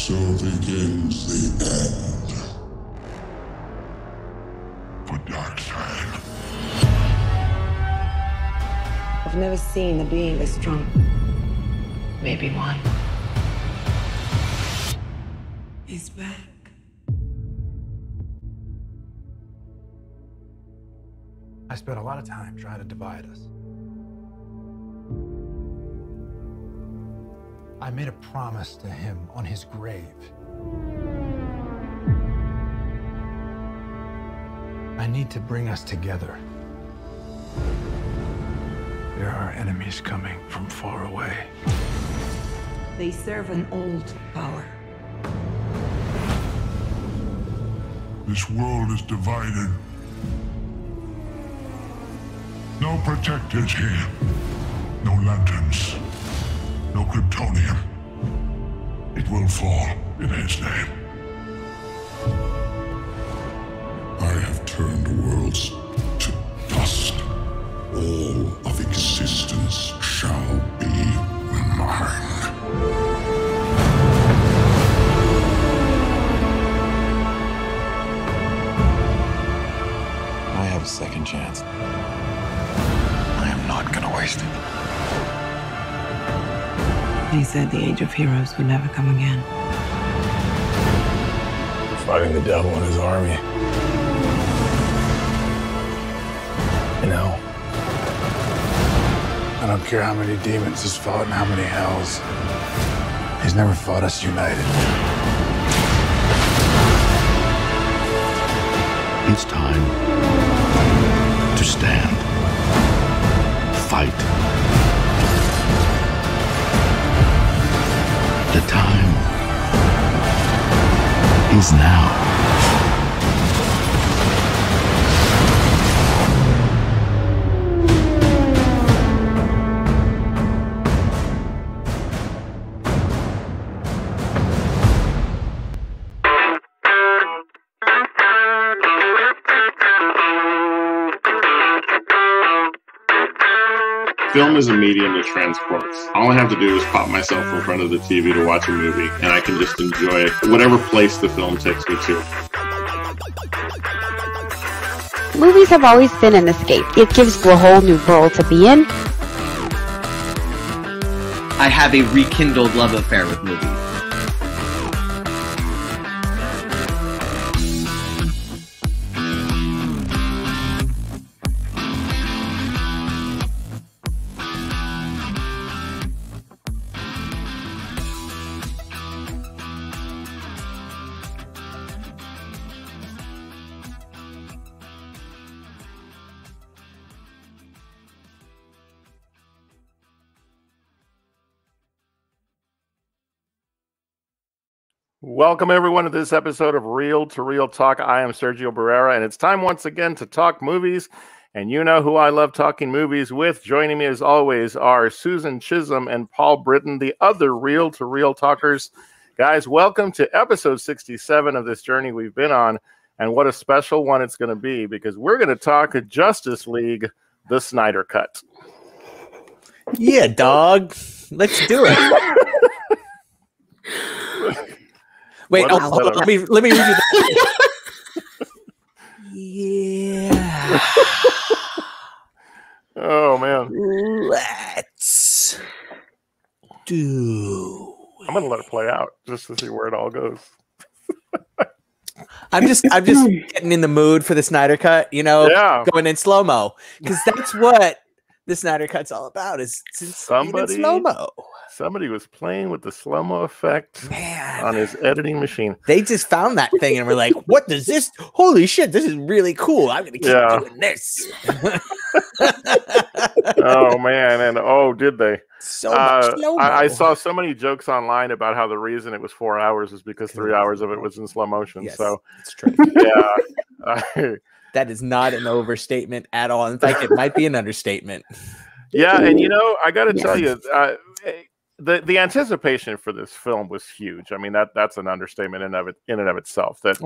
So begins the end for Darkseid. I've never seen a being this strong. Maybe one. He's back. I spent a lot of time trying to divide us. I made a promise to him on his grave. I need to bring us together. There are enemies coming from far away. They serve an old power. This world is divided. No protectors here. No lanterns. No Kryptonium. It will fall in his name. I have turned worlds to dust. All of existence shall be mine. I have a second chance. I am not gonna waste it. He said the age of heroes would never come again. Fighting the devil and his army. You know, I don't care how many demons he's fought and how many hells. He's never fought us united. It's time to stand. Fight. The time is now. Film is a medium that transports. All I have to do is pop myself in front of the TV to watch a movie, and I can just enjoy it, whatever place the film takes me to. Movies have always been an escape. It gives you a whole new world to be in. I have a rekindled love affair with movies. Welcome, everyone, to this episode of Reel to Reel Talk. I am Sergio Barrera, and it's time once again to talk movies. And you know who I love talking movies with. Joining me, as always, are Susan Chisholm and Paul Britton, the other Reel to Reel Talkers. Guys, welcome to episode 67 of this journey we've been on. And what a special one it's going to be, because we're going to talk Justice League, the Snyder Cut. Yeah, dog. Let's do it. Wait, let me read you that. Yeah. Oh, man. Let's do. I'm going to let it play out just to see where it all goes. I'm just getting in the mood for the Snyder Cut, you know, going in slow-mo. Because that's what the Snyder Cut's all about, is somebody slow-mo. Somebody was playing with the slow-mo effect on his editing machine. They just found that thing and were like, what does this? Holy shit, this is really cool. I'm going to keep doing this. Oh, man. And did they? So much slow-mo. I saw so many jokes online about how the reason it was 4 hours is because 3 hours of it was in slow motion. Yes, so it's true. Yeah. That is not an overstatement at all. In fact, it might be an understatement. Yeah, and you know, I got to tell you, the anticipation for this film was huge. I mean, that's an understatement in and of itself. That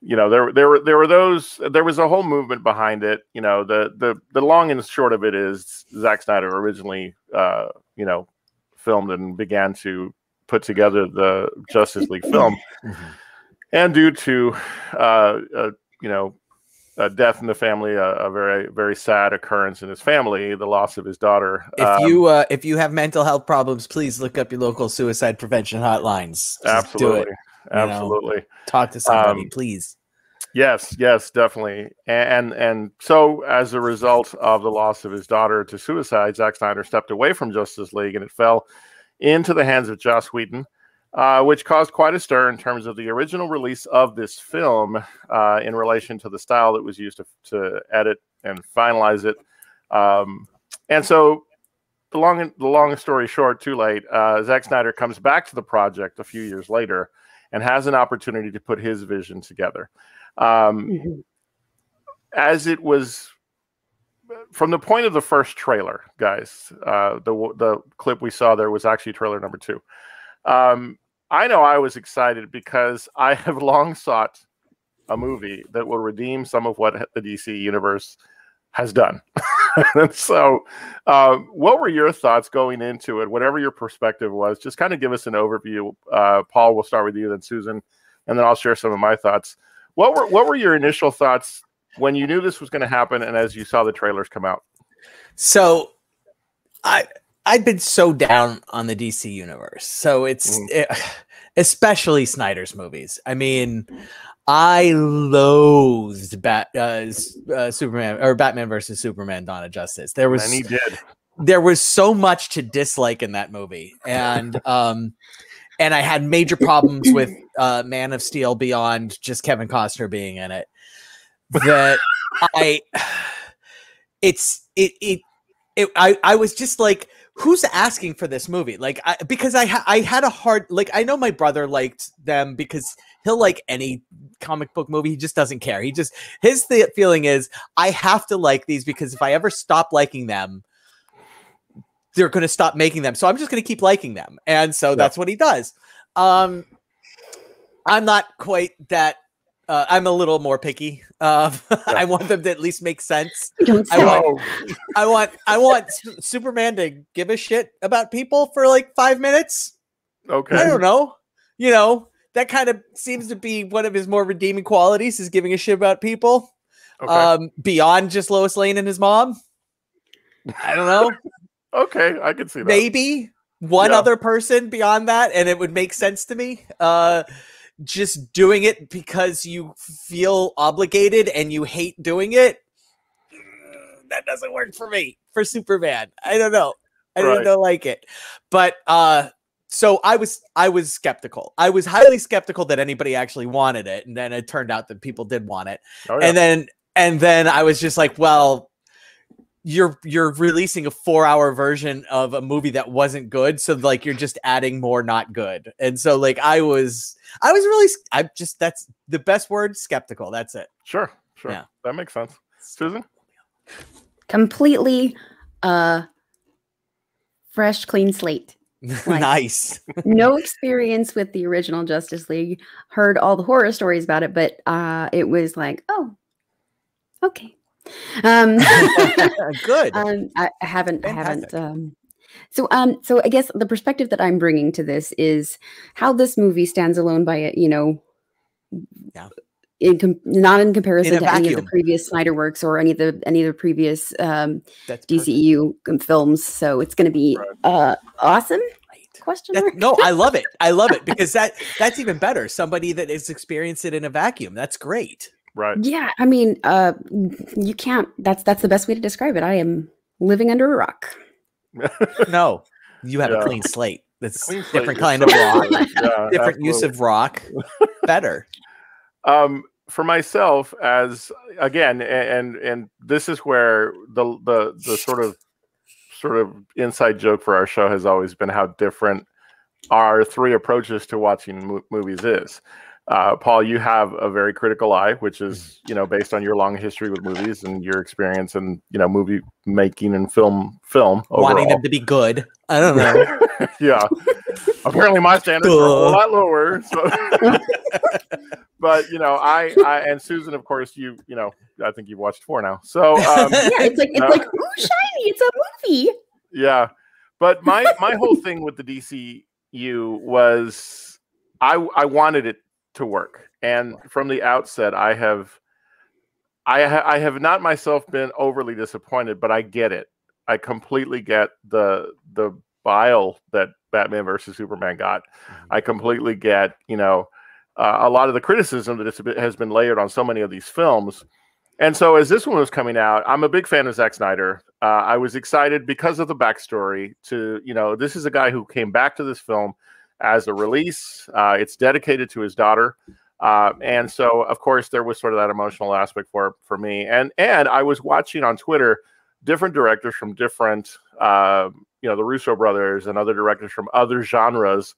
you know, there was a whole movement behind it. You know, the long and short of it is Zack Snyder originally, you know, filmed and began to put together the Justice League film. And due to, a death in the family, a very, very sad occurrence in his family, the loss of his daughter. If you have mental health problems, please look up your local suicide prevention hotlines. Just absolutely, do it, absolutely. Talk to somebody, please. Yes, definitely. And so as a result of the loss of his daughter to suicide, Zack Snyder stepped away from Justice League, and it fell into the hands of Joss Whedon, which caused quite a stir in terms of the original release of this film in relation to the style that was used to edit and finalize it. And so the long story short, too late, Zack Snyder comes back to the project a few years later and has an opportunity to put his vision together. As it was from the point of the first trailer, guys, the clip we saw there was actually trailer number 2. I know I was excited because I have long sought a movie that will redeem some of what the DC universe has done. And so what were your thoughts going into it? Whatever your perspective was, just kind of give us an overview. Paul, we'll start with you, then Susan, and then I'll share some of my thoughts. What were your initial thoughts when you knew this was going to happen and as you saw the trailers come out? So I'd been so down on the DC universe. So especially Snyder's movies. I mean, I loathed Superman or Batman versus Superman: Dawn of Justice. And he did. There was so much to dislike in that movie. And and I had major problems with Man of Steel beyond just Kevin Costner being in it. That I was just like, who's asking for this movie? Like, because I had a hard, like, I know my brother liked them because he'll like any comic book movie. He just doesn't care. His feeling is, I have to like these because if I ever stop liking them, they're going to stop making them. So I'm just going to keep liking them. And so that's what he does. I'm not quite that. I'm a little more picky. I want them to at least make sense. I want Superman to give a shit about people for like 5 minutes. Okay. I don't know. You know, that kind of seems to be one of his more redeeming qualities, is giving a shit about people. Okay. Beyond just Lois Lane and his mom. I don't know. Okay, I can see that. Maybe one other person beyond that, and it would make sense to me. Just doing it because you feel obligated and you hate doing it, that doesn't work for me. For Superman, I don't know. I don't like it. But so I was skeptical. I was highly skeptical that anybody actually wanted it, and then it turned out that people did want it. Oh, yeah. And then I was just like, well, you're releasing a 4-hour version of a movie that wasn't good, so like you're just adding more not good. And so like I was really, that's the best word, skeptical. That's it. Sure. Yeah, that makes sense. Susan? Completely fresh, clean slate. Like, nice. No experience with the original Justice League. Heard all the horror stories about it, but it was like, oh, okay. Good. I haven't. So I guess the perspective that I'm bringing to this is how this movie stands alone by it. You know, not in comparison to any of the previous Snyder works or any of the previous DCEU films. So it's going to be awesome. Question mark? No, I love it. I love it because that's even better. Somebody that has experienced it in a vacuum. That's great. Right. Yeah. I mean, you can't. That's the best way to describe it. I am living under a rock. No, you have a clean slate. That's a different kind of rock. Different use of rock. Better. For myself, as again, and this is where the sort of inside joke for our show has always been how different our 3 approaches to watching movies is. Paul, you have a very critical eye, which is, based on your long history with movies and your experience in, movie making and film overall. Wanting them to be good. I don't know. Yeah. Apparently my standards are a lot lower. So. But, I and Susan, of course, I think you've watched 4 now. So yeah, it's like, ooh, shiny. It's a movie. Yeah. But my whole thing with the DC you was I wanted it to work, and from the outset, I have not myself been overly disappointed, but I get it. I completely get the bile that Batman versus Superman got. I completely get, a lot of the criticism that has been layered on so many of these films. And so as this one was coming out, I'm a big fan of Zack Snyder. I was excited because of the backstory to, this is a guy who came back to this film as a release. It's dedicated to his daughter. And so, of course, there was sort of that emotional aspect for me. And I was watching on Twitter different directors from different, the Russo brothers and other directors from other genres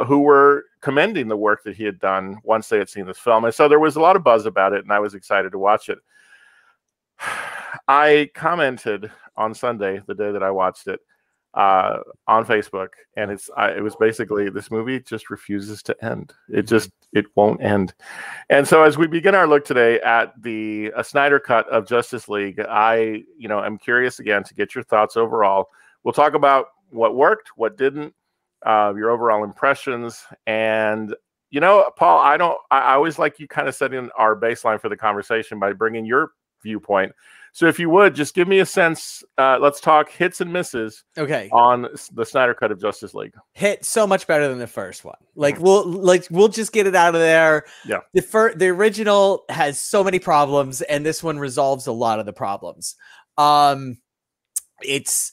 who were commending the work that he had done once they had seen this film. And so there was a lot of buzz about it, and I was excited to watch it. I commented on Sunday, the day that I watched it, on Facebook, and it was basically, this movie just refuses to end. It won't end. And so as we begin our look today at the Snyder Cut of Justice League, I am curious again to get your thoughts overall. We'll talk about what worked, what didn't, your overall impressions, and Paul, I always like you kind of setting our baseline for the conversation by bringing your viewpoint. So if you would just give me a sense, let's talk hits and misses. Okay. On the Snyder Cut of Justice League. Hit so much better than the first one. We'll just get it out of there. Yeah. The original has so many problems, and this one resolves a lot of the problems. It's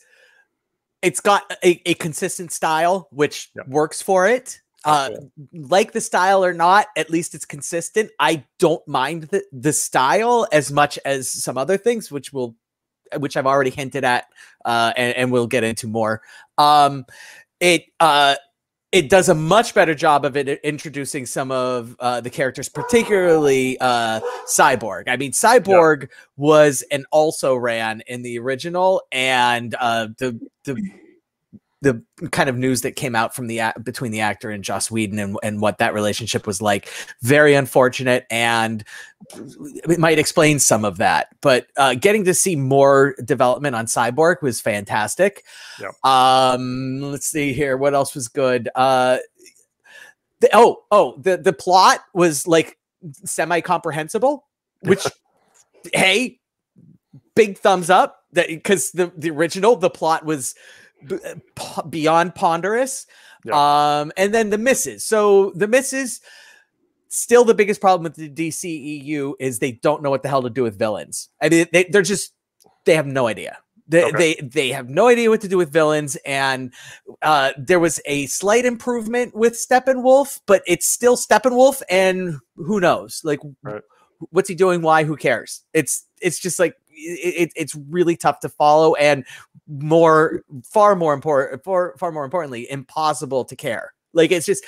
got a consistent style, which works for it. Like the style or not, at least it's consistent. I don't mind the style as much as some other things, which I've already hinted at, and we'll get into more. It does a much better job of it introducing some of the characters, particularly Cyborg. I mean, Cyborg was an also ran in the original, and the kind of news that came out from between the actor and Joss Whedon and what that relationship was like, very unfortunate, and it might explain some of that. But getting to see more development on Cyborg was fantastic. Yeah. Let's see here. What else was good? The plot was like semi-comprehensible, which, hey, big thumbs up, that because the original, the plot was beyond ponderous. And then the misses. So the misses, still the biggest problem with the DCEU is they don't know what the hell to do with villains. I mean, they have no idea. They have no idea what to do with villains, and there was a slight improvement with Steppenwolf, but it's still Steppenwolf, and who knows? Like, what's he doing? Why? Who cares? It's just like it's really tough to follow, and far more importantly, impossible to care. Like, it's just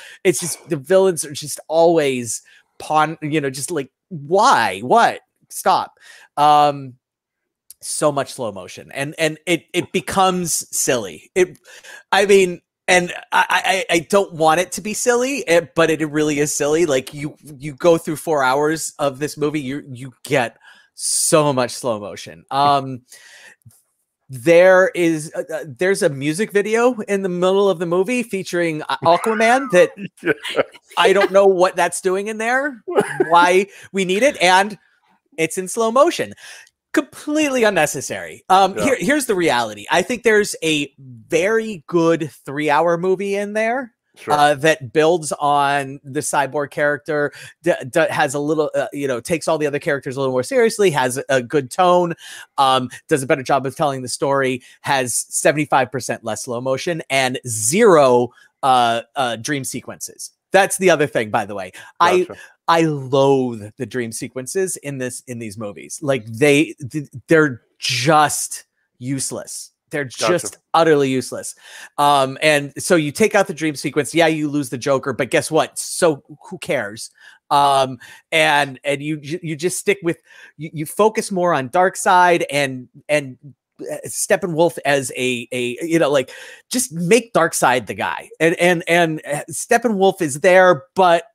the villains are just always just like, why? What? Stop. So much slow motion, and it becomes silly. I don't want it to be silly, but it really is silly. Like, you go through 4 hours of this movie, you get so much slow motion. There's a music video in the middle of the movie featuring Aquaman that I don't know what that's doing in there, why we need it, and it's in slow motion. Completely unnecessary. Here's the reality. I think there's a very good 3-hour movie in there. Sure. That builds on the Cyborg character, has a little, takes all the other characters a little more seriously, has a good tone, does a better job of telling the story, has 75% less slow motion, and 0 dream sequences. That's the other thing, by the way. Gotcha. I loathe the dream sequences in these movies. Like, they're just useless. They're just utterly useless. And so you take out the dream sequence. Yeah, you lose the Joker, but guess what? So who cares? And you just stick with, you focus more on Darkseid and Steppenwolf as just make Darkseid the guy. And Steppenwolf is there, but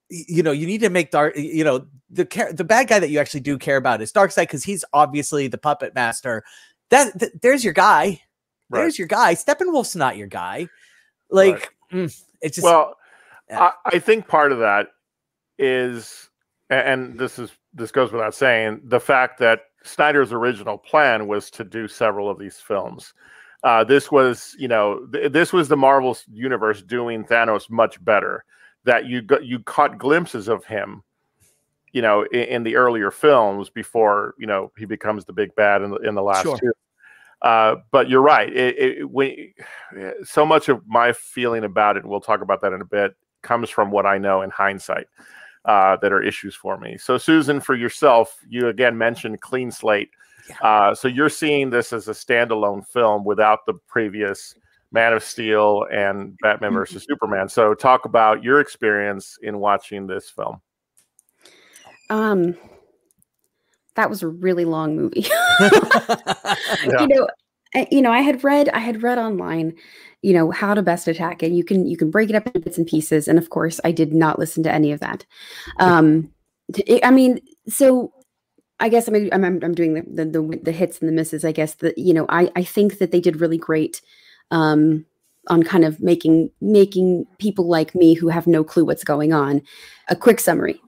you need to make the bad guy that you actually do care about is Darkseid, because he's obviously the puppet master. There's your guy. There's your guy. Steppenwolf's not your guy. Like, It's just I think part of that is, and this goes without saying, the fact that Snyder's original plan was to do several of these films. This was, this was the Marvel universe doing Thanos much better. That you caught glimpses of him, in the earlier films before he becomes the big bad in the last two. But you're right. So much of my feeling about it, and we'll talk about that in a bit, comes from what I know in hindsight that are issues for me. So, Susan, for yourself, you again mentioned clean slate. Yeah. So you're seeing this as a standalone film without the previous Man of Steel and Batman versus Superman. So talk about your experience in watching this film. That was a really long movie. Yeah. I had read online, how to best attack it. You can break it up into bits and pieces. And of course, I did not listen to any of that. So I guess I'm doing the hits and the misses. I guess that, I think that they did really great on kind of making people like me who have no clue what's going on a quick summary.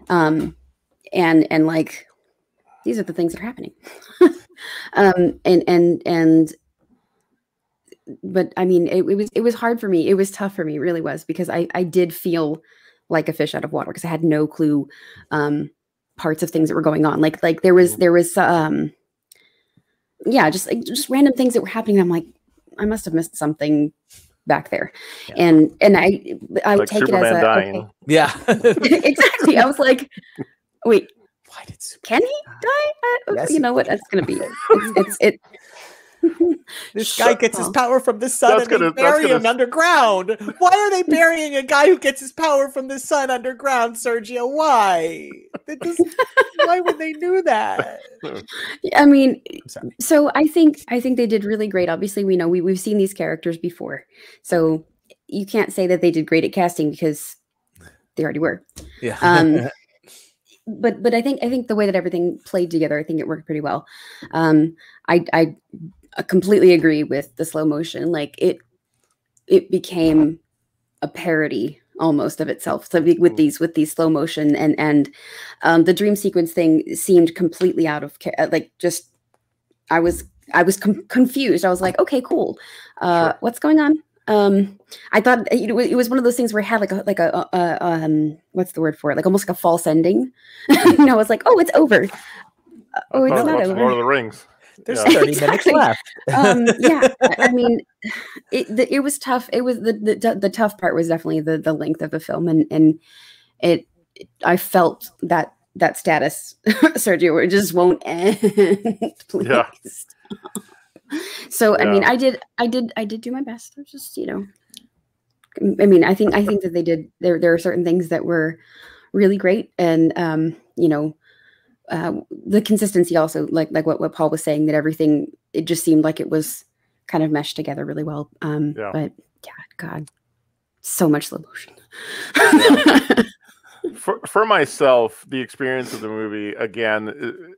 And like, these are the things that are happening. But I mean, it was hard for me. It was tough for me. It really was, because I did feel like a fish out of water because I had no clue, parts of things that were going on. Like there was just random things that were happening. I'm like, I must have missed something back there. Yeah. And I like take Superman it as dying. okay. Yeah. Exactly. I was like, wait, why did can he die? Yes, you know what? That's gonna be it. This guy gets his power from the sun and they bury him underground. Why are they burying a guy who gets his power from the sun underground, Sergio? Why? Why would they do that? I mean, so I think they did really great. Obviously, we've seen these characters before, so you can't say that they did great at casting because they already were. Yeah. But I think the way that everything played together, I think it worked pretty well. I completely agree with the slow motion. Like it became a parody almost of itself. So with these slow motion and the dream sequence thing seemed completely out of just I was confused. I was like, okay, cool. Sure. What's going on? I thought it was one of those things where it had like a what's the word for it? Like almost like a false ending. I was like, oh, it's over. Oh, it's not over. Lord of the Rings. There's 30 minutes left. Yeah, I mean, it was tough. It was the tough part was definitely the length of the film, and I felt that status, Sergio, where it just won't end. Please. Yeah. So I mean, I did do my best. I was just, I mean, I think that they did. There are certain things that were really great, and the consistency also, like what Paul was saying, that everything, it just seemed like it was kind of meshed together really well. But yeah, God, so much slow motion. Yeah. For myself, the experience of the movie, again,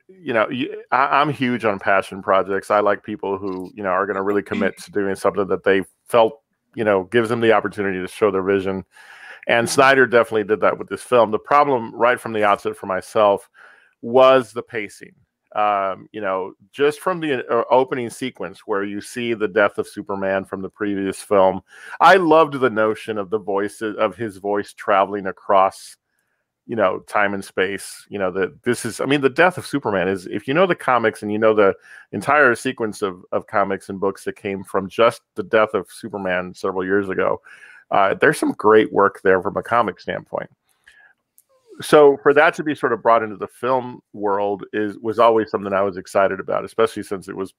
I'm huge on passion projects. I like people who, are going to really commit to doing something that they felt, gives them the opportunity to show their vision. And Snyder definitely did that with this film. The problem right from the outset for myself was the pacing. Just from the opening sequence where you see the death of Superman from the previous film, I loved the notion of his voice traveling across, time and space. That this is, the death of Superman is, if you know the comics and the entire sequence of comics and books that came from just the death of Superman several years ago, there's some great work there from a comic standpoint. So for that to be sort of brought into the film world was always something I was excited about, especially since it was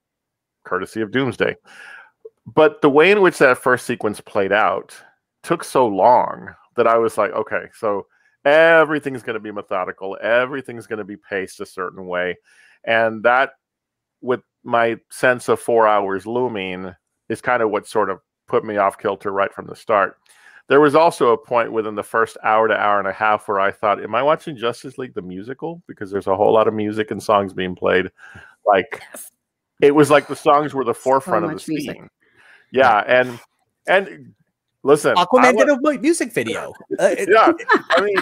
courtesy of Doomsday. But the way in which that first sequence played out took so long that I was like, okay, so everything's going to be methodical. Everything's going to be paced a certain way. And that, with my sense of 4 hours looming, is kind of what sort of put me off kilter right from the start. There was also a point within the first hour to hour and a half where I thought, am I watching Justice League the musical? Because there's a whole lot of music and songs being played. Like, it was like the songs were the forefront of the scene. Yeah, and Listen, Aquaman did a music video. Yeah, I mean,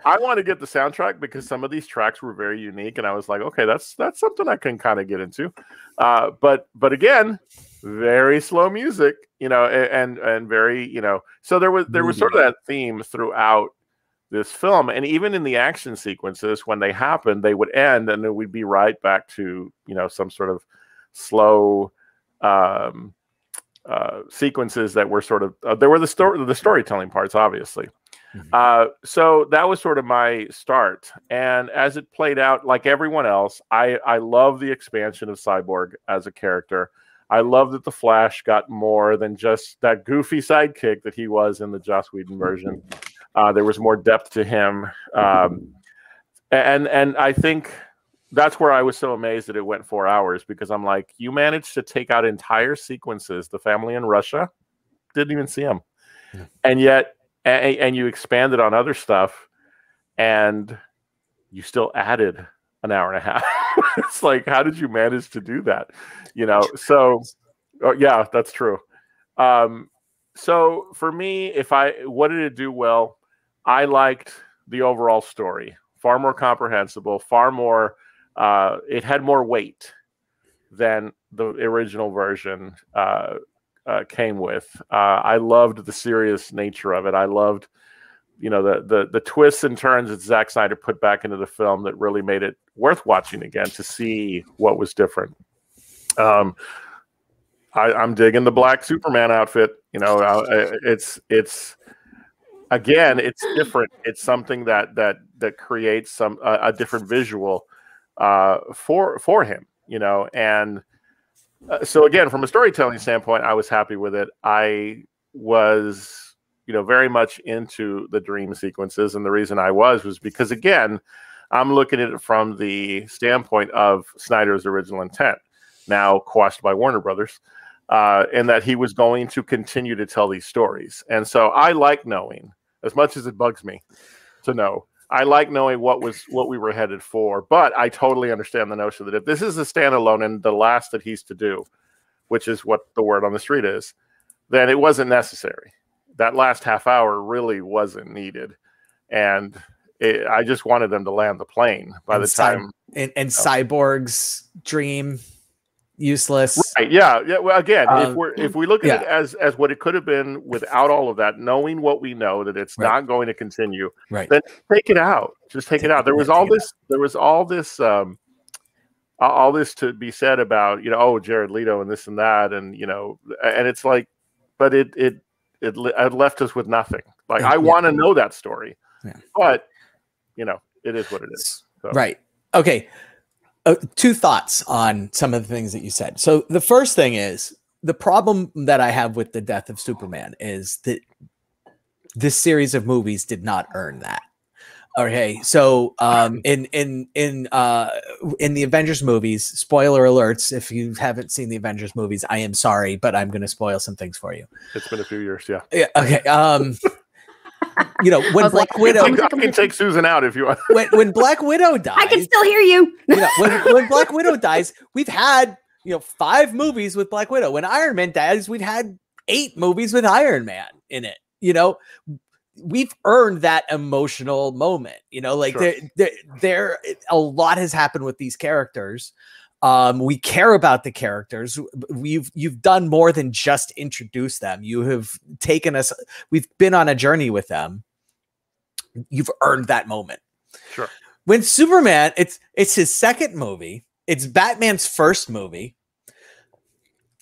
I want to get the soundtrack because some of these tracks were very unique, and I was like, okay, that's something I can kind of get into. But again, very slow music, you know, and very, you know, so there was sort of that theme throughout this film, and even in the action sequences when they happened, they would end, and then we'd be right back to, you know, some sort of slow sequences that were sort of there were the storytelling parts, obviously. So that was sort of my start, and as it played out, like everyone else, I love the expansion of Cyborg as a character. I love that the Flash got more than just that goofy sidekick that he was in the Joss Whedon version. There was more depth to him, and I think that's where I was so amazed that it went 4 hours, because I'm like, you managed to take out entire sequences. The family in Russia, didn't even see them, and yet, and you expanded on other stuff, and you still added an hour and a half. It's like, how did you manage to do that? You know, so yeah, that's true. So for me, what did it do well? I liked the overall story, far more comprehensible, far more. It had more weight than the original version came with. I loved the serious nature of it. I loved, you know, the twists and turns that Zack Snyder put back into the film that really made it worth watching again to see what was different. I'm digging the black Superman outfit. You know, it's again, it's different. It's something that creates a different visual for him. You know, and so again, from a storytelling standpoint, I was happy with it. I was, you know, very much into the dream sequences, and the reason I was because, again, I'm looking at it from the standpoint of Snyder's original intent, now quashed by Warner Brothers, and that he was going to continue to tell these stories. And so I like knowing, as much as it bugs me to know, I like knowing what we were headed for. But I totally understand the notion that if this is a standalone and the last that he's to do, which is what the word on the street is, then it wasn't necessary. That last half hour really wasn't needed. And I just wanted them to land the plane by the time. And Cyborg's dream, useless. Right, yeah. Well, again, if we look at it as what it could have been without all of that, knowing what we know, that it's not going to continue, then take it out. Just take it out. There was all this. There was all this to be said about, you know, oh, Jared Leto and this and that, and, you know, and it's like, but it left us with nothing. Like, I want to know that story, but, you know, it is what it is. So. Right. Okay. Two thoughts on some of the things that you said. So the first thing is, the problem that I have with the death of Superman is that this series of movies did not earn that. Okay, so in the Avengers movies, spoiler alerts, if you haven't seen the Avengers movies, I am sorry, but I'm going to spoil some things for you. It's been a few years, yeah. Okay. You know, when Black Widow, I can take Susan out if you want. When Black Widow dies, I can still hear you. You know, when Black Widow dies, we've had, you know, 5 movies with Black Widow. When Iron Man dies, we've had 8 movies with Iron Man in it. You know, we've earned that emotional moment. You know, like there a lot has happened with these characters. We care about the characters. You've done more than just introduce them. You have taken us. We've been on a journey with them. You've earned that moment. Sure. When Superman, it's his second movie. It's Batman's first movie,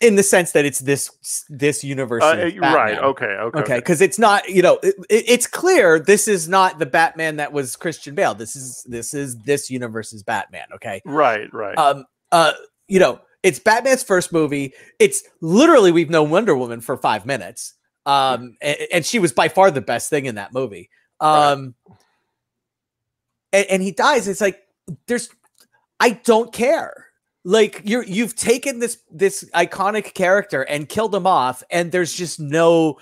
in the sense that it's this universe. Right. Okay. Because it's not, you know, it's clear this is not the Batman that was Christian Bale. This is this universe's Batman. Okay. Right. You know, it's Batman's first movie. It's literally, we've known Wonder Woman for 5 minutes. And she was by far the best thing in that movie. And he dies. It's like, I don't care. Like, you've taken this iconic character and killed him off, and there's just no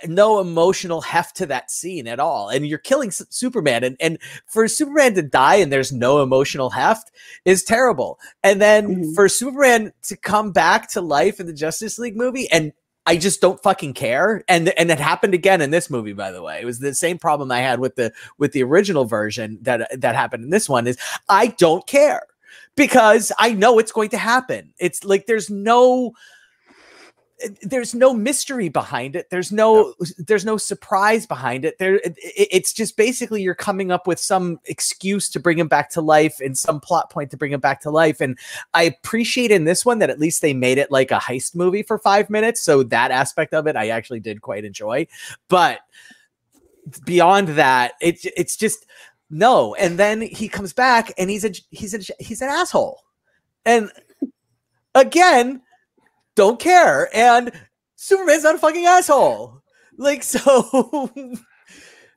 emotional heft to that scene at all. And you're killing Superman, and for Superman to die and there's no emotional heft is terrible. And then for Superman to come back to life in the Justice League movie, and I just don't fucking care. And it happened again in this movie, by the way. It was the same problem I had with the original version that happened in this one is I don't care because I know it's going to happen. It's like there's no mystery behind it. There's no surprise behind it. It's just basically you're coming up with some excuse to bring him back to life and some plot point to bring him back to life. And I appreciate in this one that at least they made it like a heist movie for 5 minutes. So that aspect of it, I actually did quite enjoy. But beyond that, it's just no. And then he comes back and he's an asshole. And again, don't care, and Superman's not a fucking asshole. Like, so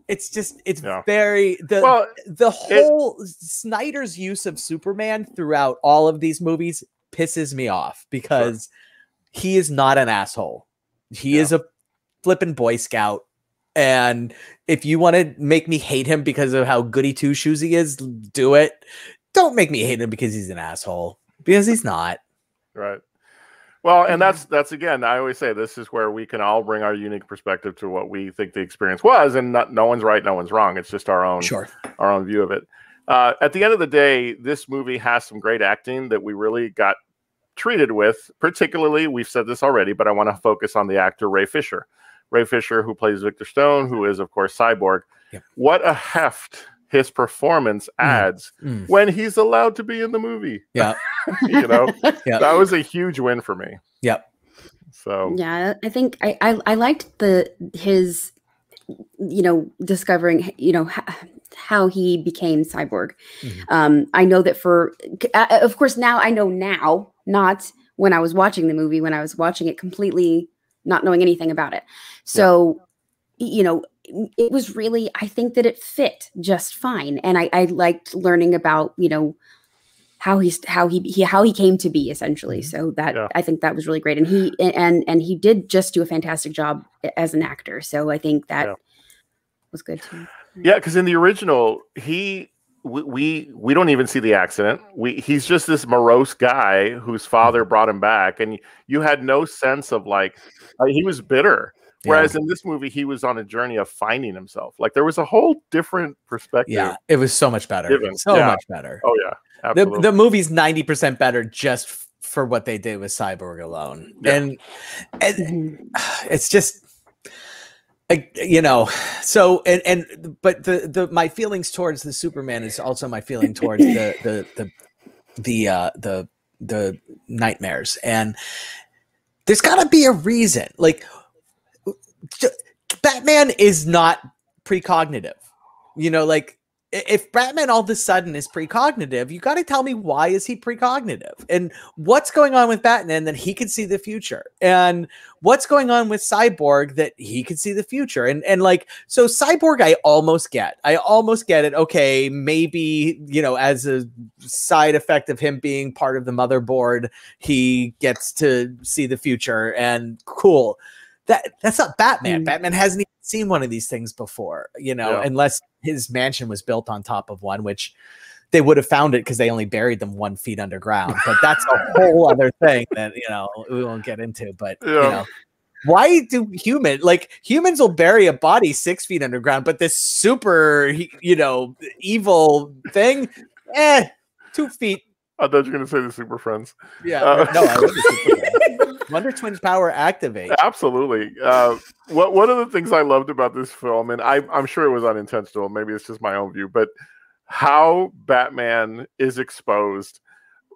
it's very the whole Snyder's use of Superman throughout all of these movies pisses me off because he is not an asshole. He is a flippin' Boy Scout. And if you want to make me hate him because of how goody two shoes he is, do it. Don't make me hate him because he's an asshole, because he's not. Right. Well, and that's again, I always say this is where we can all bring our unique perspective to what we think the experience was, and no one's right, no one's wrong. It's just our own view of it. At the end of the day, this movie has some great acting that we really got treated with. Particularly, we've said this already, but I want to focus on the actor Ray Fisher. Ray Fisher, who plays Victor Stone, who is of course Cyborg. Yep. What a heft his performance adds when he's allowed to be in the movie. Yeah. You know, that was a huge win for me. Yep. So yeah, I think I liked his, you know, discovering, you know, how he became Cyborg. I know that of course now I know now, not when I was watching the movie, when I was watching it completely not knowing anything about it. So, you know, it was really, I think that it fit just fine. And I liked learning about, you know, how he came to be essentially. So that I think that was really great. And he did just do a fantastic job as an actor. So I think that was good too. Yeah. Cause in the original, we don't even see the accident. He's just this morose guy whose father brought him back. And you had no sense of like, he was bitter. Whereas in this movie, he was on a journey of finding himself. Like there was a whole different perspective. Yeah, it was so much better. Much better. Oh yeah, absolutely. The movie's 90% better just for what they did with Cyborg alone, and it's just, you know. So but my feelings towards the Superman is also my feeling towards the nightmares, and there's got to be a reason, like. Batman is not precognitive, you know, like if Batman all of a sudden is precognitive, you got to tell me why is he precognitive and what's going on with Batman that he can see the future and what's going on with Cyborg that he can see the future. And like, so Cyborg, I almost get it. Okay. Maybe, you know, as a side effect of him being part of the motherboard, he gets to see the future and cool. That's not Batman. Batman hasn't even seen one of these things before, you know, unless his mansion was built on top of one, which they would have found it because they only buried them 1 feet underground. But that's a whole other thing that, you know, we won't get into. But, you know, why do humans will bury a body 6 feet underground, but this super, you know, evil thing, 2 feet. I thought you were going to say the Super Friends. Yeah. No, I love the Super Friends. Wonder Twins power activate. Absolutely. One of the things I loved about this film, and I'm sure it was unintentional, maybe it's just my own view, but how Batman is exposed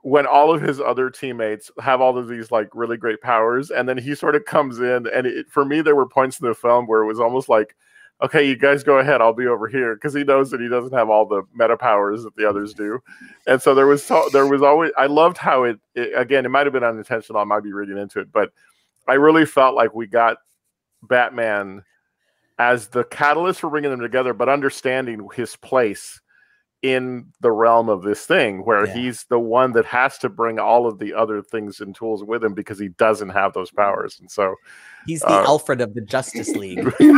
when all of his other teammates have all of these like really great powers, and then he sort of comes in, and for me, there were points in the film where it was almost like, okay, you guys go ahead, I'll be over here, because he knows that he doesn't have all the meta powers that the others do. And so there was always, I loved how it again, it might have been unintentional, I might be reading into it, but I really felt like we got Batman as the catalyst for bringing them together, but understanding his place in the realm of this thing where Yeah. he's the one that has to bring all of the other things and tools with him because he doesn't have those powers. And so He's the Alfred of the Justice League. he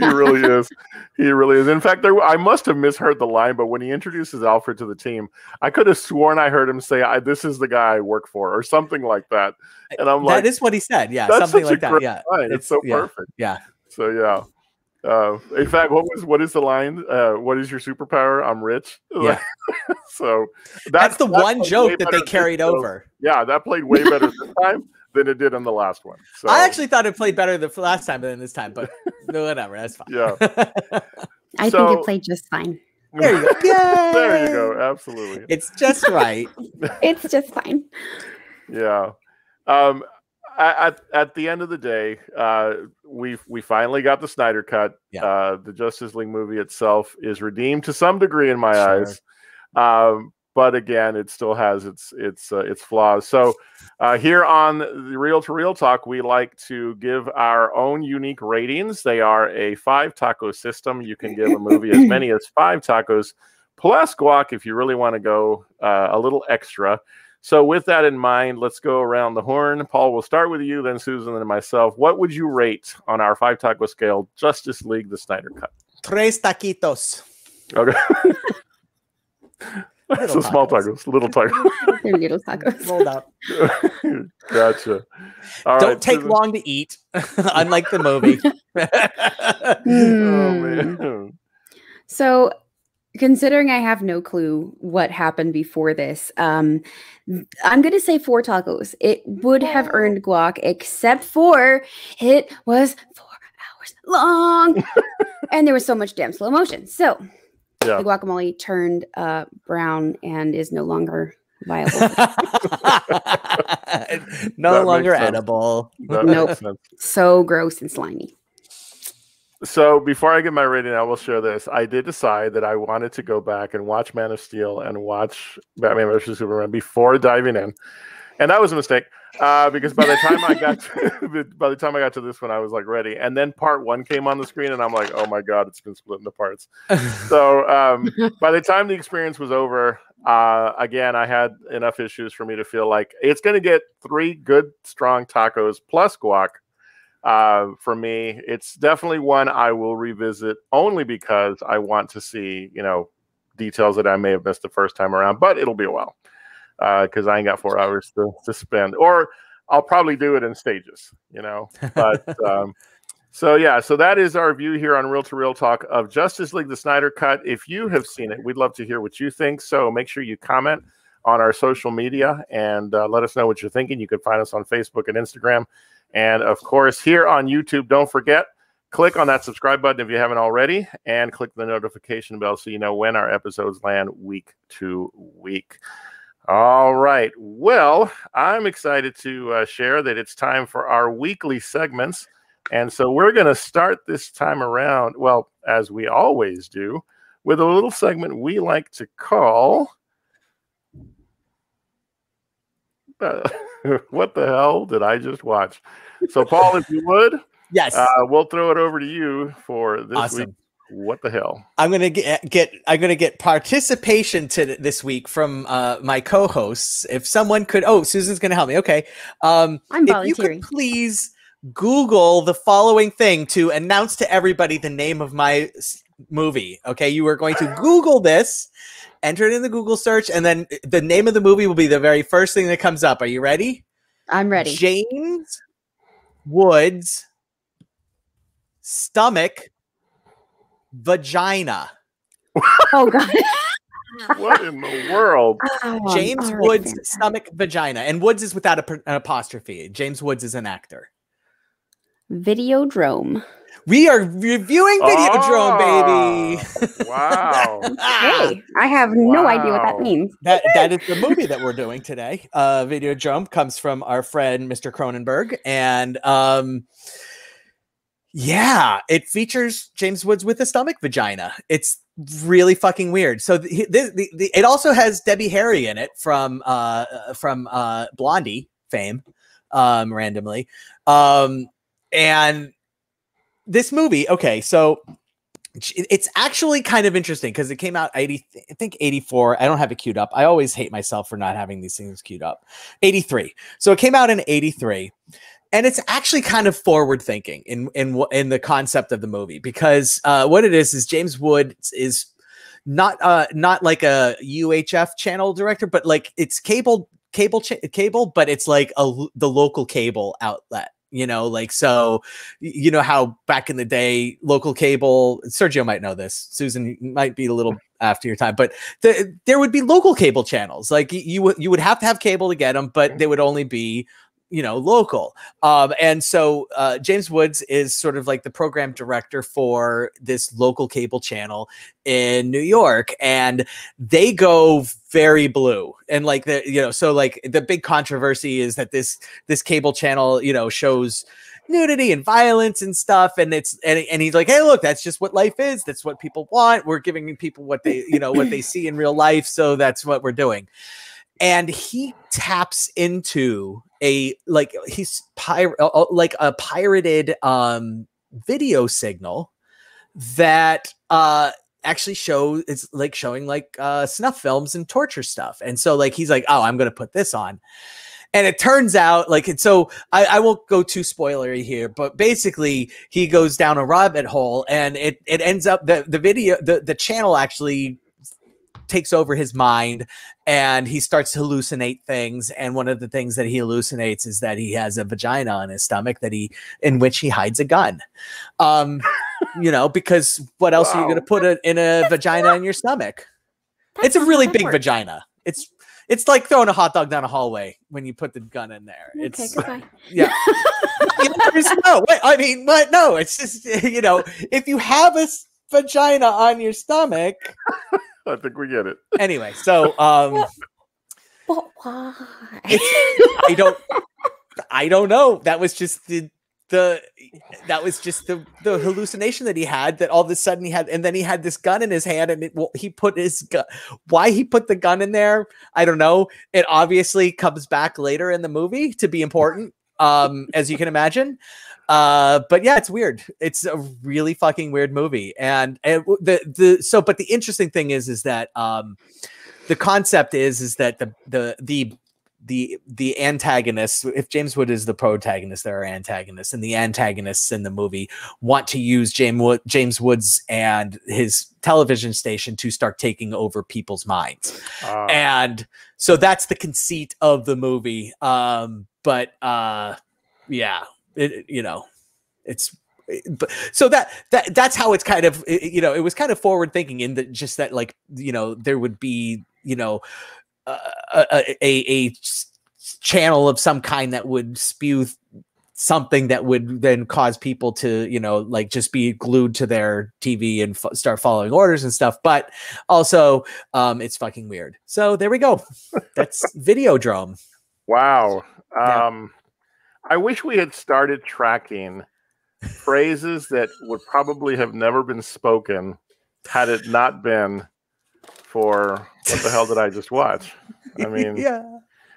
really is. He really is. In fact, I must have misheard the line, but when he introduces Alfred to the team, I could have sworn I heard him say, "This is the guy I work for," or something like that. And I'm like, that is what he said. Yeah, that's something such like a that. great Yeah, line. It's so perfect. Yeah. So yeah. In fact, what is the line? What is your superpower? I'm rich. Yeah. So That's the one played joke way that better they carried this- over. Yeah, that played way better this time than it did in the last one. So I actually thought it played better the last time than this time, but whatever, that's fine. yeah. I think it played just fine. There you go. Yay! There you go. Absolutely. It's just right. It's just fine. Yeah. At the end of the day, we finally got the Snyder Cut. Yeah. The Justice League movie itself is redeemed to some degree in my Sure. eyes, but again, it still has its flaws. So here on the Real to Real Talk, we like to give our own unique ratings. They are a 5 taco system. You can give a movie as many as 5 tacos plus guac if you really want to go a little extra. So with that in mind, let's go around the horn. Paul, we'll start with you, then Susan, and myself. What would you rate on our 5 taco scale, Justice League, the Snyder Cut? 3 taquitos. Okay. So small tacos, little tacos. They're little tacos. Rolled up. Gotcha. All Don't right, take Susan. long to eat, unlike the movie. Oh, man. So, considering I have no clue what happened before this, I'm going to say 4 tacos. It would have earned guac, except for it was 4 hours long. And there was so much damn slow motion. So, Yeah. the guacamole turned brown and is no longer viable. No That longer makes sense. edible. That Nope. makes sense. So gross and slimy. So before I get my rating, I will share this. I did decide that I wanted to go back and watch Man of Steel and watch Batman vs Superman before diving in, and that was a mistake because by the time I got to this one, I was like ready, and then part 1 came on the screen, and I'm like, oh my god, it's been split into parts. So by the time the experience was over, again, I had enough issues for me to feel like it's going to get 3 good, strong tacos plus guac. For me, it's definitely one I will revisit only because I want to see, details that I may have missed the first time around, but it'll be a while because I ain't got 4 hours to spend, or I'll probably do it in stages, but so that is our view here on Real to Real Talk of Justice League, the Snyder Cut. If you have seen it, we'd love to hear what you think. So make sure you comment on our social media and let us know what you're thinking. You can find us on Facebook and Instagram. And of course, here on YouTube, don't forget, click on that subscribe button if you haven't already, and click the notification bell so you know when our episodes land week to week. All right. Well, I'm excited to share that it's time for our weekly segments. And so we're going to start this time around, well, as we always do, with a little segment we like to call... what the hell did I just watch? So, Paul, if you would, Yes, we'll throw it over to you for this Awesome. week. What the hell? I'm gonna get participation to this week from my co-hosts. If someone could, Susan's gonna help me. Okay, I'm if you volunteering. could please Google the following thing to announce to everybody the name of my movie. Okay, you are going to Google this, enter it in the Google search, and then the name of the movie will be the very first thing that comes up. Are you ready? I'm ready. James Woods' stomach vagina. Oh, God. What in the world? James all right, Woods' then. stomach vagina. And Woods is without an apostrophe. James Woods is an actor. Videodrome. We are reviewing Videodrome, baby. Wow. Hey, I have no idea what that Wow. means. That is the movie that we're doing today. Videodrome comes from our friend Mr. Cronenberg, and it features James Woods with a stomach vagina. It's really fucking weird. So it also has Debbie Harry in it from Blondie fame, randomly, and this movie. Okay, so It's actually kind of interesting because it came out I think 84. I don't have it queued up. I always hate myself for not having these things queued up. 83. So it came out in 83. And it's actually kind of forward thinking in the concept of the movie, because what it is James Woods is not like a UHF channel director, but like it's cable, but it's like the local cable outlet. You know, like, so, you know how back in the day, local cable, Sergio might know this, Susan might be a little after your time, but there would be local cable channels. Like you would have to have cable to get them, but they would only be, you know, local. And so James Woods is sort of like the program director for this local cable channel in New York, and they go very blue. And like so like the big controversy is that this cable channel, you know, shows nudity and violence and stuff, and and he's like, hey, look, that's just what life is. That's what people want. We're giving people what they, you know, what they see in real life. So that's what we're doing. And he taps into a pirated video signal that actually showing like snuff films and torture stuff. And so like he's like, oh, I'm gonna put this on. And it turns out like it's so I won't go too spoilery here, but basically he goes down a rabbit hole, and it ends up the channel actually takes over his mind, and he starts to hallucinate things. And one of the things that he hallucinates is that he has a vagina on his stomach in which he hides a gun. You know, because what else are you going to put in a vagina in your stomach? It's a really big vagina. It's like throwing a hot dog down a hallway when you put the gun in there. Okay, goodbye. Yeah. No, I mean, but no, it's just, you know, if you have a vagina on your stomach, I think we get it. Anyway, so but why? I don't know. That was just the hallucination that he had, that all of a sudden he had, and then he had this gun in his hand, and he put his gun. Why he put the gun in there, I don't know. It obviously comes back later in the movie to be important, as you can imagine. But yeah, it's weird. It's a really fucking weird movie. And but the interesting thing is that the concept is that the antagonists, if James Wood is the protagonist, there are antagonists, and the antagonists in the movie want to use James Woods and his television station to start taking over people's minds. And so that's the conceit of the movie. Yeah. You know, so that's how it's kind of, you know, it was kind of forward thinking in that, just that, like, you know, there would be, you know, a channel of some kind that would spew something that would then cause people to, you know, like just be glued to their TV and start following orders and stuff. But also it's fucking weird. So there we go. That's Videodrome. Wow. Yeah. I wish we had started tracking phrases that would probably have never been spoken had it not been for what the hell did I just watch? I mean, yeah,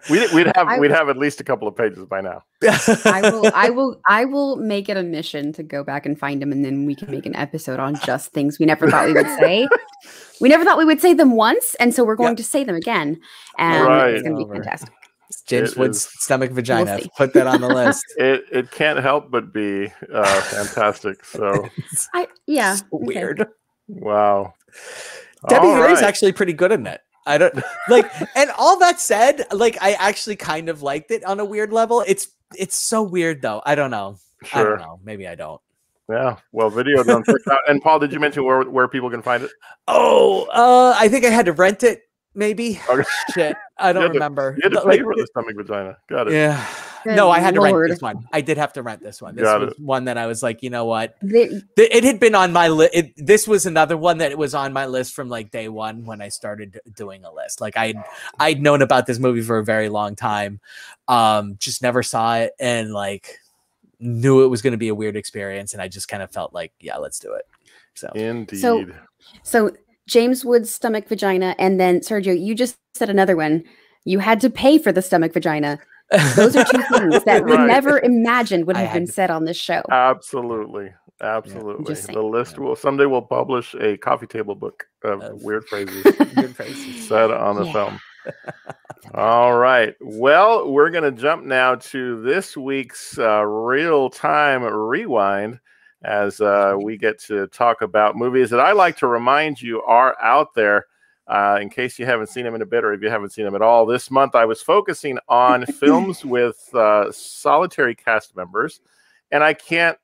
we'd have at least a couple of pages by now. I will make it a mission to go back and find them, and then we can make an episode on just things we never thought we would say. We never thought we would say them once, and so we're going to say them again, and it's going to be fantastic. James Wood's stomach vagina. We'll put that on the list. It can't help but be fantastic. So so weird. Wow. Debbie Harry's actually pretty good in it. I don't like, and all that said, like, I actually kind of liked it on a weird level. It's so weird though. I don't know. Sure. I don't know. Maybe I don't. Yeah. Well, Videodrome. And Paul, did you mention where people can find it? Oh, I think I had to rent it. Maybe. Okay. Shit. I don't remember. You had to pay for the stomach vagina. Got it. Yeah. No, I had to rent this one. I did have to rent this one. This was one that I was like, you know what? It had been on my list. This was another one that it was on my list from like day one when I started doing a list. Like I'd known about this movie for a very long time. Just never saw it, and like knew it was going to be a weird experience. And I just kind of felt like, yeah, let's do it. So indeed. So James Woods' stomach vagina, and then Sergio, you just said another one. You had to pay for the stomach vagina. Those are two things that we never imagined would have been said on this show. Absolutely. Absolutely. Just saying. The list will someday we'll publish a coffee table book of weird phrases Good phrases. said on the film. All right. Well, we're going to jump now to this week's real-time rewind as we get to talk about movies that I like to remind you are out there in case you haven't seen them in a bit or if you haven't seen them at all. This month, I was focusing on films with solitary cast members, and I can't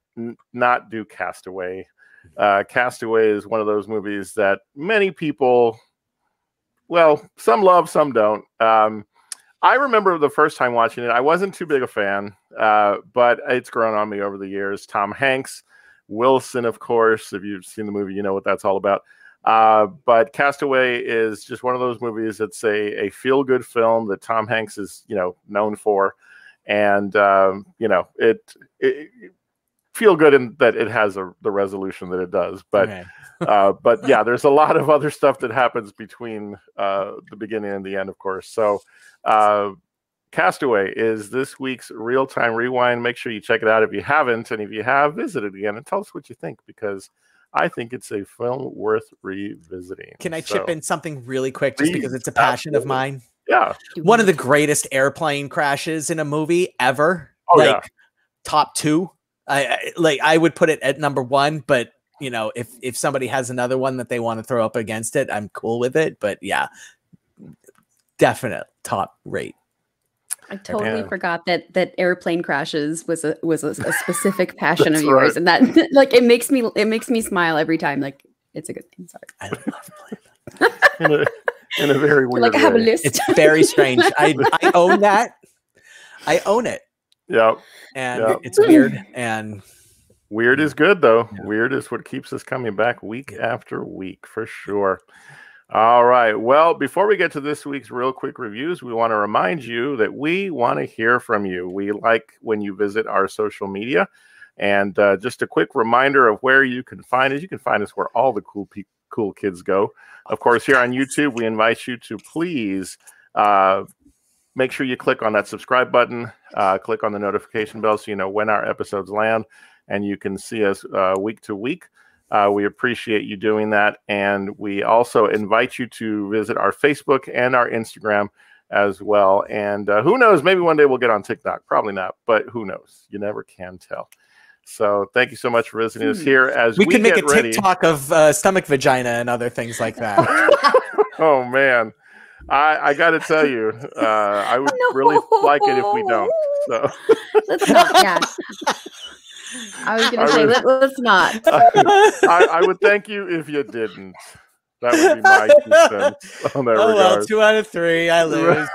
not do Castaway. Castaway is one of those movies that many people, well, some love, some don't. I remember the first time watching it, I wasn't too big a fan, but it's grown on me over the years. Tom Hanks, Wilson, of course. If you've seen the movie, you know what that's all about. But Castaway is just one of those movies that's a feel-good film that Tom Hanks is, known for. And, it feel good in that it has the resolution that it does. But, but yeah, there's a lot of other stuff that happens between the beginning and the end, of course. So Castaway is this week's real-time rewind. Make sure you check it out if you haven't. And if you have, visit it again and tell us what you think, because I think it's a film worth revisiting. Can I chip in something really quick just because it's a passion of mine? Yeah. One of the greatest airplane crashes in a movie ever. Oh, top 2. I would put it at number 1, but if somebody has another one that they want to throw up against it, I'm cool with it. But yeah, definite top rate. I totally forgot that airplane crashes was a specific passion of yours, and that it makes me smile every time. Like, it's a good thing. Sorry. I love it. in a very weird way. I have a list. It's very strange. I own that. I own it. Yep. And it's weird. And weird is good, though. Yeah. Weird is what keeps us coming back week after week, for sure. All right. Well, before we get to this week's real quick reviews, we want to remind you that we want to hear from you. We like when you visit our social media. And just a quick reminder of where you can find us. You can find us where all the cool kids go. Of course, here on YouTube, we invite you to please make sure you click on that subscribe button. Click on the notification bell so you know when our episodes land. And you can see us week to week. We appreciate you doing that. And we also invite you to visit our Facebook and our Instagram as well. And who knows, maybe one day we'll get on TikTok. Probably not, but who knows? You never can tell. So thank you so much for visiting us here as we could make a ready. TikTok of stomach vagina and other things like that. Oh, man. I got to tell you, I would really like it if we don't. So let's not. Yeah. I was going to say, let's not. I would thank you if you didn't. That would be my 2 cents on that regard. Well, 2 out of 3, I lose.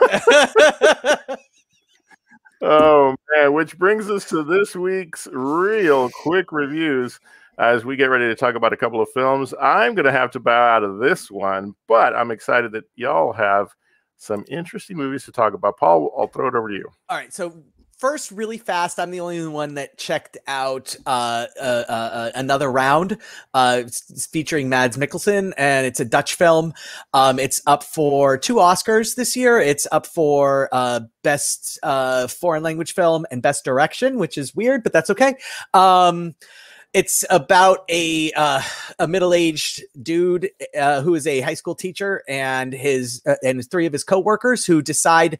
Oh, man, which brings us to this week's real quick reviews as we get ready to talk about a couple of films. I'm going to have to bow out of this one, but I'm excited that y'all have some interesting movies to talk about. Paul, I'll throw it over to you. All right, so first, really fast, I'm the only one that checked out Another Round. It's featuring Mads Mikkelsen, and it's a Dutch film. It's up for 2 Oscars this year. It's up for Best Foreign Language Film and Best Direction, which is weird, but that's okay. It's about a middle-aged dude who is a high school teacher, and his 3 of his coworkers who decide,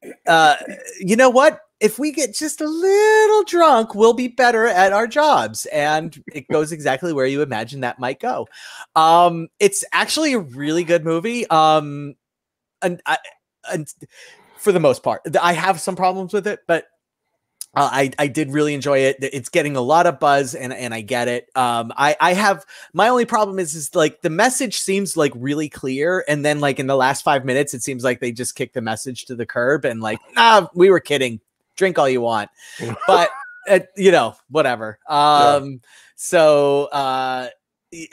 you know what? If we get just a little drunk, we'll be better at our jobs. And it goes exactly where you imagine that might go. It's actually a really good movie. And for the most part, I have some problems with it, but I did really enjoy it. It's getting a lot of buzz, and I get it. I have, my only problem is like the message seems like really clear, and then like in the last 5 minutes, it seems like they just kick the message to the curb and like, nah, we were kidding. Drink all you want, but whatever. So,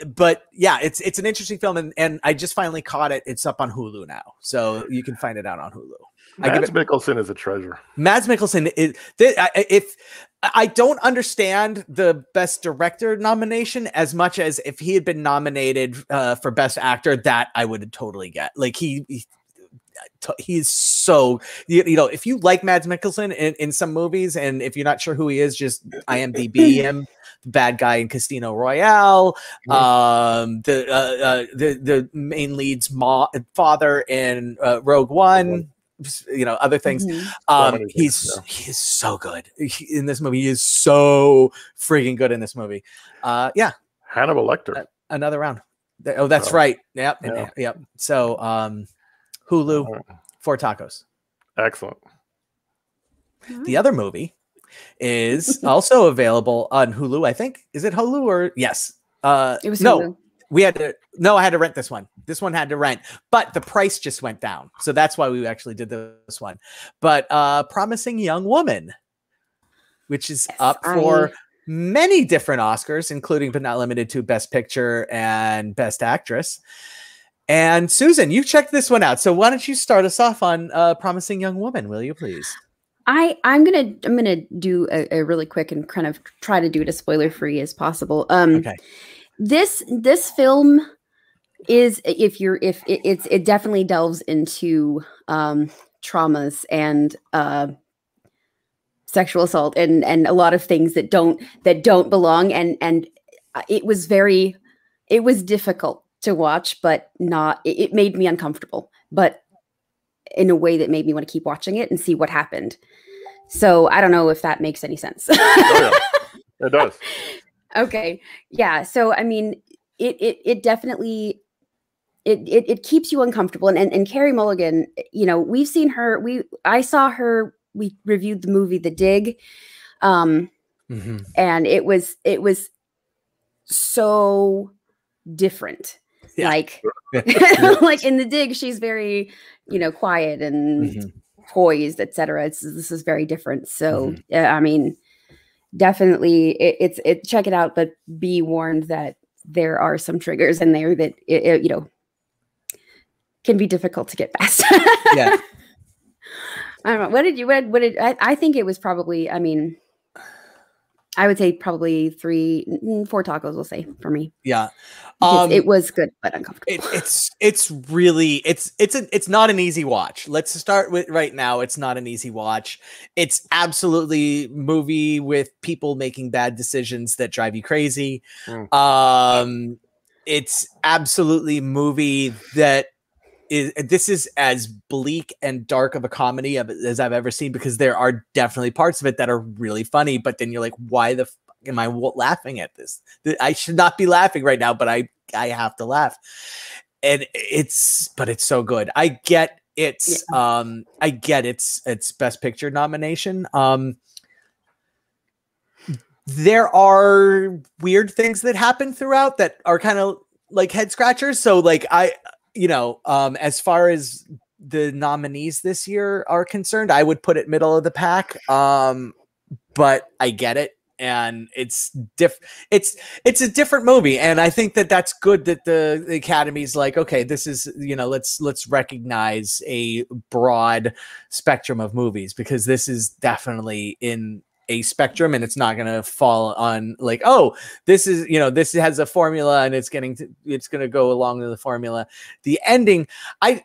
but yeah, it's an interesting film, and I just finally caught it. It's up on Hulu now, so you can find it out on Hulu. Mads Mikkelsen is a treasure. Mads Mikkelsen is. If I don't understand the Best Director nomination as much as if he had been nominated for Best Actor, that I would totally get. Like he's so, you know, if you like Mads Mikkelsen in some movies, and if you're not sure who he is, just IMDb him. Bad guy in Casino Royale, the main lead's father in Rogue One, you know, other things. He's so good in this movie. He is so freaking good in this movie. Yeah, Hannibal Lecter. Another round. Oh, that's right. Yep. Yeah. Yep. So, Hulu, 4 tacos. Excellent. The other movie is also available on Hulu. I think, is it Hulu or yes? It was Hulu. I had to rent this one. This one had to rent, but the price just went down, so that's why we actually did this one. But Promising Young Woman, which is up for many different Oscars, including but not limited to Best Picture and Best Actress. And Susan, you checked this one out, so why don't you start us off on Promising Young Woman, will you please? I'm gonna do a really quick and kind of try to do it as spoiler free as possible. Okay. This film is, it definitely delves into traumas and sexual assault and a lot of things that don't belong, and it was difficult to watch, but it made me uncomfortable, but in a way that made me want to keep watching it and see what happened. So I don't know if that makes any sense. Oh, yeah. It does. Okay. Yeah. So, I mean, it definitely, it keeps you uncomfortable. And Carey Mulligan, you know, we've seen her, I saw her, we reviewed the movie, The Dig. And it was so different. Yeah. Like, like in The Dig, she's very, you know, quiet and poised, etc. This is very different. So, I mean, definitely it's check it out, but be warned that there are some triggers in there that you know, can be difficult to get past. Yeah. I don't know. I think it was probably, I mean, I would say probably 4 tacos, we'll say, for me. Yeah. It was good, but uncomfortable. It's really, it's not an easy watch. Let's start with right now. It's not an easy watch. It's absolutely movie with people making bad decisions that drive you crazy. It's absolutely movie that this is as bleak and dark of a comedy as I've ever seen, because there are definitely parts of it that are really funny, but then you're like, why the fuck am I laughing at this? I should not be laughing right now, but I have to laugh. And it's so good. I get it's Best Picture nomination. There are weird things that happen throughout that are kind of like head scratchers. So like you know, as far as the nominees this year are concerned, I would put it middle of the pack. But I get it. And it's a different movie. And I think that that's good that the Academy's like, okay, this is, you know, let's recognize a broad spectrum of movies, because this is definitely in a spectrum, and it's not going to fall on like, oh, this is, you know, this has a formula and it's going to go along with the formula. The ending, I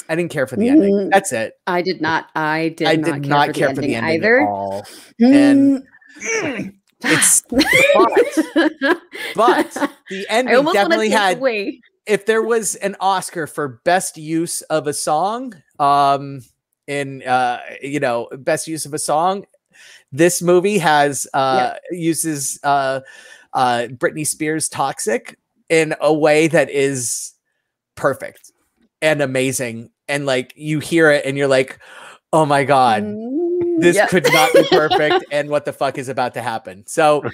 didn't care for the ending. That's it. I did not care for the ending either. At all. And it's but the ending definitely had. If there was an Oscar for best use of a song, you know, best use of a song, this movie has uses Britney Spears' "Toxic" in a way that is perfect and amazing. And like, you hear it and you're like, oh my God, this could not be perfect. And what the fuck is about to happen? So, so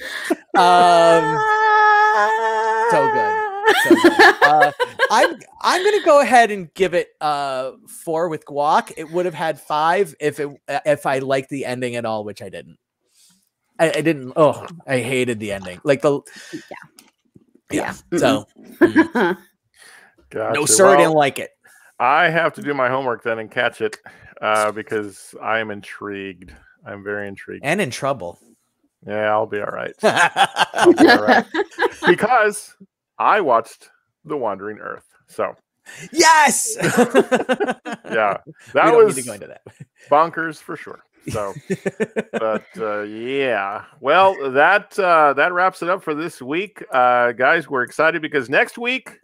good. I'm gonna go ahead and give it 4 with guac. It would have had 5 if I liked the ending at all, which I didn't. I didn't. Oh, I hated the ending. Like the So gotcha. No, sir, I didn't like it. I have to do my homework then and catch it because I am intrigued. I'm very intrigued and in trouble. Yeah, I'll be all right. I'll be all right because I watched The Wandering Earth. So Yes. Yeah, We that don't was need to go into that. bonkers for sure. So, but yeah, well, that wraps it up for this week, guys. We're excited because next week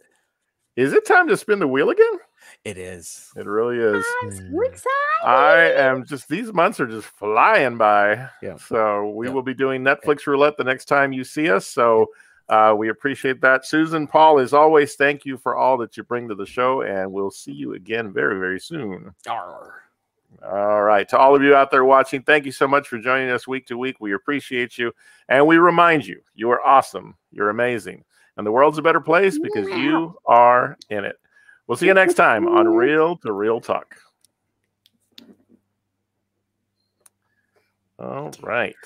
is it time to spin the wheel again? It is. It really is. We're excited. I am just, these months are just flying by. Yeah. So we will be doing Netflix roulette the next time you see us. So we appreciate that. Susan, Paul, as always, thank you for all that you bring to the show, and we'll see you again very, very soon. Arr. All right. To all of you out there watching, thank you so much for joining us week to week. We appreciate you. And we remind you, you are awesome. You're amazing. And the world's a better place because you are in it. We'll see you next time on Real to Real Talk. All right.